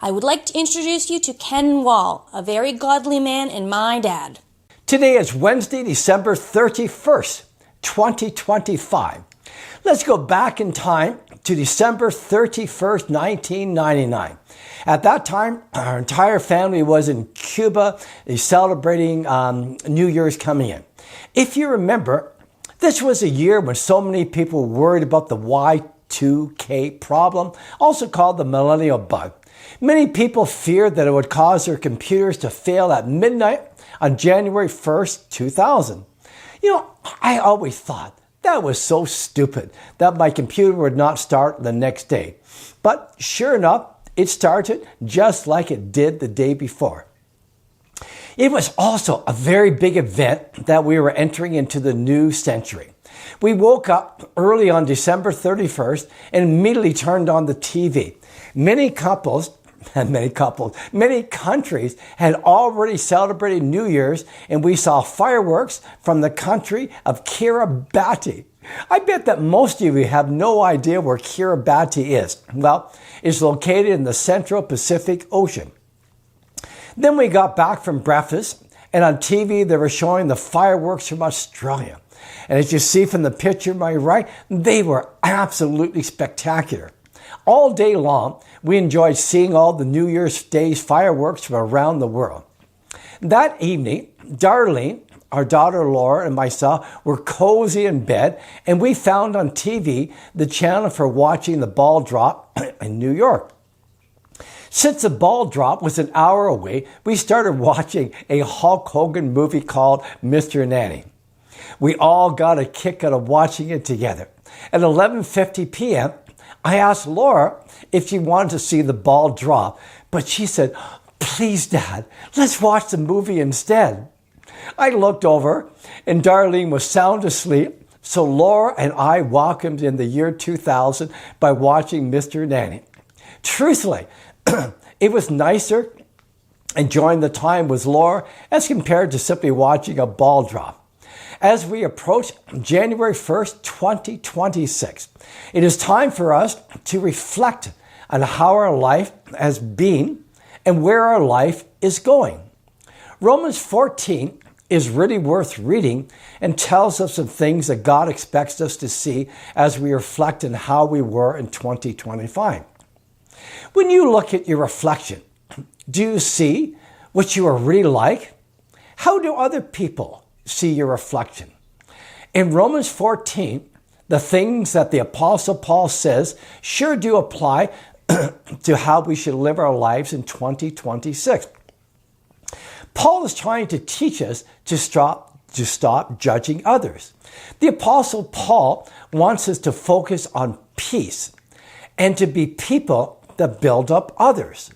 I would like to introduce you to Ken Wall, a very godly man and my dad. Today is Wednesday, December 31st, 2025. Let's go back in time to December 31st, 1999. At that time, our entire family was in Cuba celebrating New Year's coming in. If you remember, this was a year when so many people were worried about the Y2K problem, also called the millennial bug. Many people feared that it would cause their computers to fail at midnight on January 1st, 2000. I always thought that was so stupid that my computer would not start the next day. But sure enough, it started just like it did the day before. It was also a very big event that we were entering into the new century. We woke up early on December 31st and immediately turned on the TV. Many countries had already celebrated New Year's, and we saw fireworks from the country of Kiribati. I bet that most of you have no idea where Kiribati is. Well, it's located in the Central Pacific Ocean. Then we got back from breakfast, and on TV they were showing the fireworks from Australia. And as you see from the picture on my right, they were absolutely spectacular. All day long, we enjoyed seeing all the New Year's Day's fireworks from around the world. That evening, Darlene, our daughter Laura, and myself were cozy in bed, and we found on TV the channel for watching the ball drop in New York. Since the ball drop was an hour away, we started watching a Hulk Hogan movie called Mr. Nanny. We all got a kick out of watching it together. At 11:50 p.m., I asked Laura if she wanted to see the ball drop, but she said, "Please, Dad, let's watch the movie instead." I looked over, and Darlene was sound asleep, so Laura and I welcomed in the year 2000 by watching Mr. Nanny. Truthfully, it was nicer enjoying the time with Laura as compared to simply watching a ball drop. As we approach January 1st, 2026, it is time for us to reflect on how our life has been and where our life is going. Romans 14 is really worth reading and tells us some things that God expects us to see as we reflect on how we were in 2025. When you look at your reflection, do you see what you are really like? How do other people see your reflection? In Romans 14, the things that the Apostle Paul says sure do apply to how we should live our lives in 2026. Paul is trying to teach us to stop judging others. The Apostle Paul wants us to focus on peace and to be people that build up others.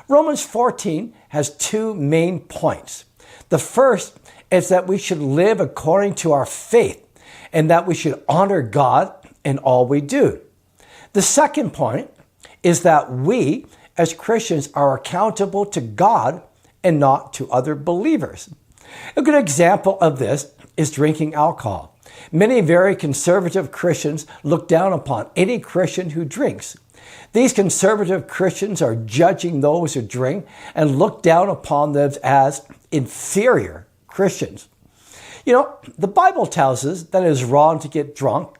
Romans 14 has two main points. The first is that we should live according to our faith and that we should honor God in all we do. The second point is that we as Christians are accountable to God and not to other believers. A good example of this is drinking alcohol. Many very conservative Christians look down upon any Christian who drinks. These conservative Christians are judging those who drink and look down upon them as inferior Christians. The Bible tells us that it is wrong to get drunk,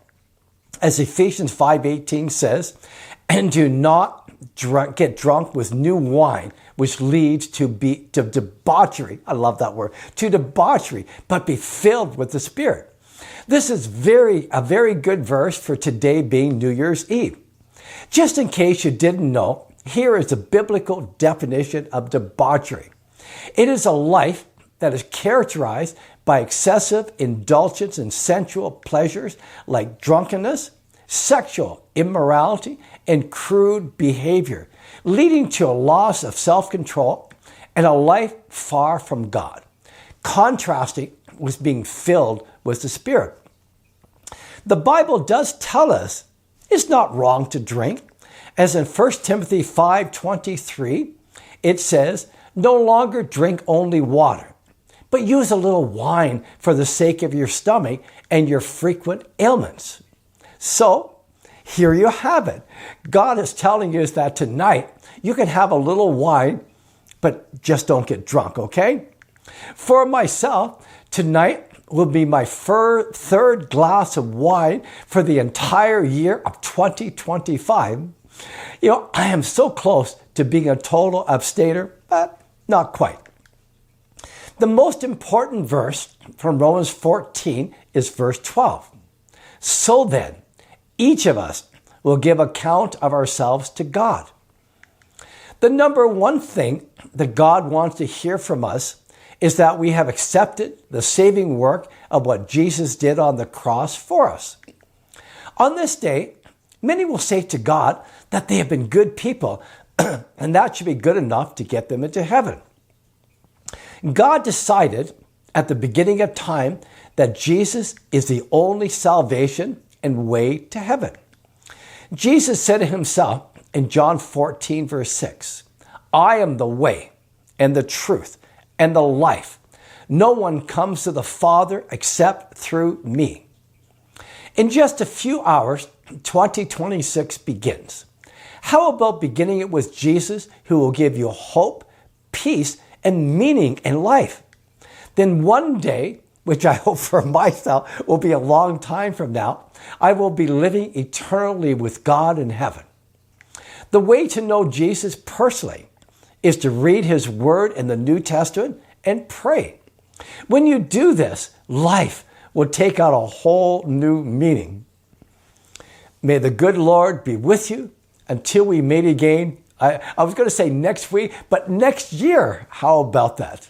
as Ephesians 5:18 says, and do not get drunk with new wine, which leads to debauchery. I love that word, to debauchery, but be filled with the Spirit. This is a very good verse for today being New Year's Eve. Just in case you didn't know, here is a biblical definition of debauchery. It is a life that is characterized by excessive indulgence in sensual pleasures like drunkenness, sexual immorality, and crude behavior, leading to a loss of self-control and a life far from God, contrasting with being filled with the Spirit. The Bible does tell us it's not wrong to drink, as in 1 Timothy 5:23, it says, "No longer drink only water, but use a little wine for the sake of your stomach and your frequent ailments." So, here you have it. God is telling us that tonight you can have a little wine, but just don't get drunk, okay? For myself, tonight will be my third glass of wine for the entire year of 2025. I am so close to being a total abstainer, but not quite. The most important verse from Romans 14 is verse 12. So then, each of us will give account of ourselves to God. The number one thing that God wants to hear from us is that we have accepted the saving work of what Jesus did on the cross for us. On this day, many will say to God that they have been good people, and that should be good enough to get them into heaven. God decided at the beginning of time that Jesus is the only salvation and way to heaven. Jesus said himself in John 14, verse 6, I am the way and the truth and the life. No one comes to the Father except through me. In just a few hours, 2026 begins. How about beginning it with Jesus, who will give you hope, peace, and meaning in life? Then one day, which I hope for myself will be a long time from now, I will be living eternally with God in heaven. The way to know Jesus personally is to read his word in the New Testament and pray. When you do this, life will take on a whole new meaning. May the good Lord be with you until we meet again. I was going to say next week, but next year. How about that?